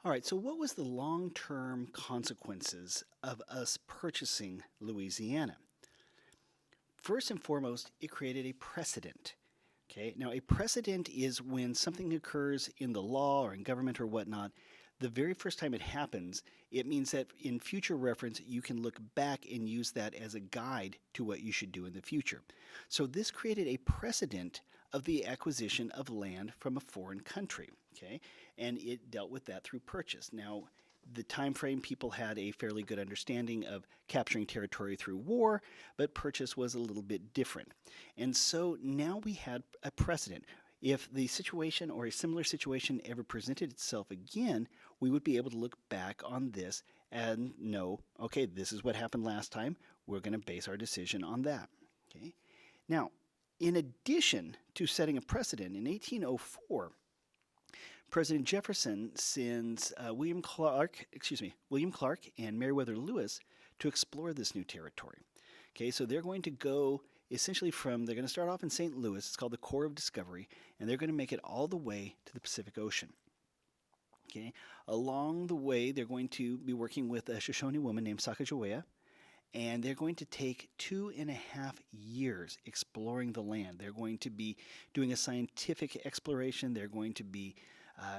All right, so what was the long-term consequences of us purchasing Louisiana? First and foremost, it created a precedent. Okay, now a precedent is when something occurs in the law or in government or whatnot. The very first time it happens, it means that in future reference, you can look back and use that as a guide to what you should do in the future. So this created a precedent of the acquisition of land from a foreign country. Okay, and it dealt with that through purchase. Now, the time frame people had a fairly good understanding of capturing territory through war, but purchase was a little bit different. And so now we had a precedent. If the situation or a similar situation ever presented itself again, we would be able to look back on this and know, okay, this is what happened last time. We're going to base our decision on that. Okay. Now, in addition to setting a precedent, in 1804, President Jefferson sends William Clark and Meriwether Lewis to explore this new territory. Okay, so they're going to go essentially they're going to start off in St. Louis. It's called the Corps of Discovery, and they're going to make it all the way to the Pacific Ocean. Okay, along the way, they're going to be working with a Shoshone woman named Sacagawea, and they're going to take 2.5 years exploring the land. They're going to be doing a scientific exploration. They're going to be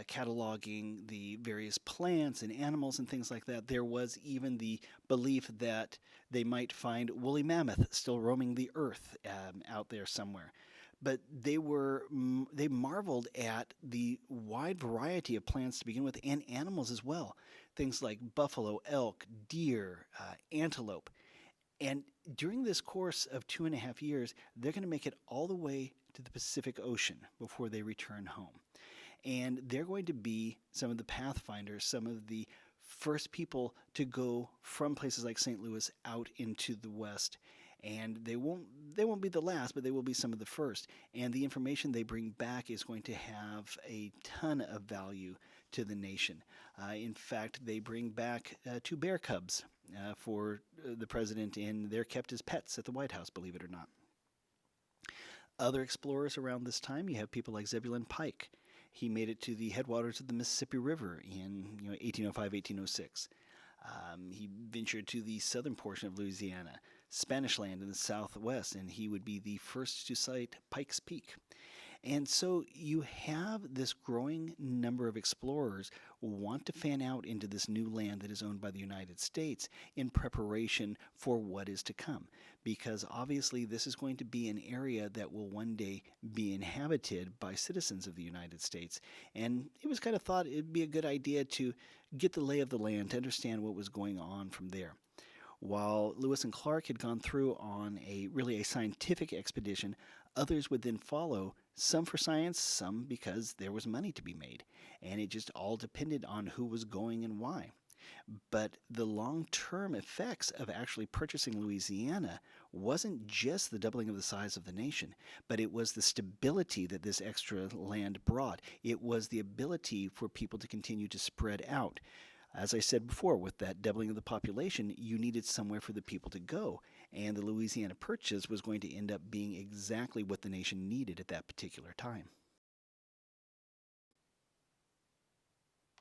cataloging the various plants and animals and things like that. There was even the belief that they might find woolly mammoth still roaming the earth out there somewhere. But they marveled at the wide variety of plants to begin with, and animals as well. Things like buffalo, elk, deer, antelope. And during this course of 2.5 years, they're going to make it all the way to the Pacific Ocean before they return home. And they're going to be some of the pathfinders, some of the first people to go from places like St. Louis out into the West. And they won't be the last, but they will be some of the first. And the information they bring back is going to have a ton of value to the nation. In fact, they bring back 2 bear cubs for the president, and they're kept as pets at the White House, believe it or not. Other explorers around this time, you have people like Zebulon Pike. He made it to the headwaters of the Mississippi River in 1805, 1806. He ventured to the southern portion of Louisiana, Spanish land in the southwest, and he would be the first to sight Pike's Peak. And so you have this growing number of explorers who want to fan out into this new land that is owned by the United States in preparation for what is to come. Because obviously this is going to be an area that will one day be inhabited by citizens of the United States. And it was kind of thought it'd be a good idea to get the lay of the land, to understand what was going on from there. While Lewis and Clark had gone through on a scientific expedition, others would then follow, some for science, some because there was money to be made. And it just all depended on who was going and why. But the long-term effects of actually purchasing Louisiana wasn't just the doubling of the size of the nation, but it was the stability that this extra land brought. It was the ability for people to continue to spread out. As I said before, with that doubling of the population, you needed somewhere for the people to go. And the Louisiana Purchase was going to end up being exactly what the nation needed at that particular time.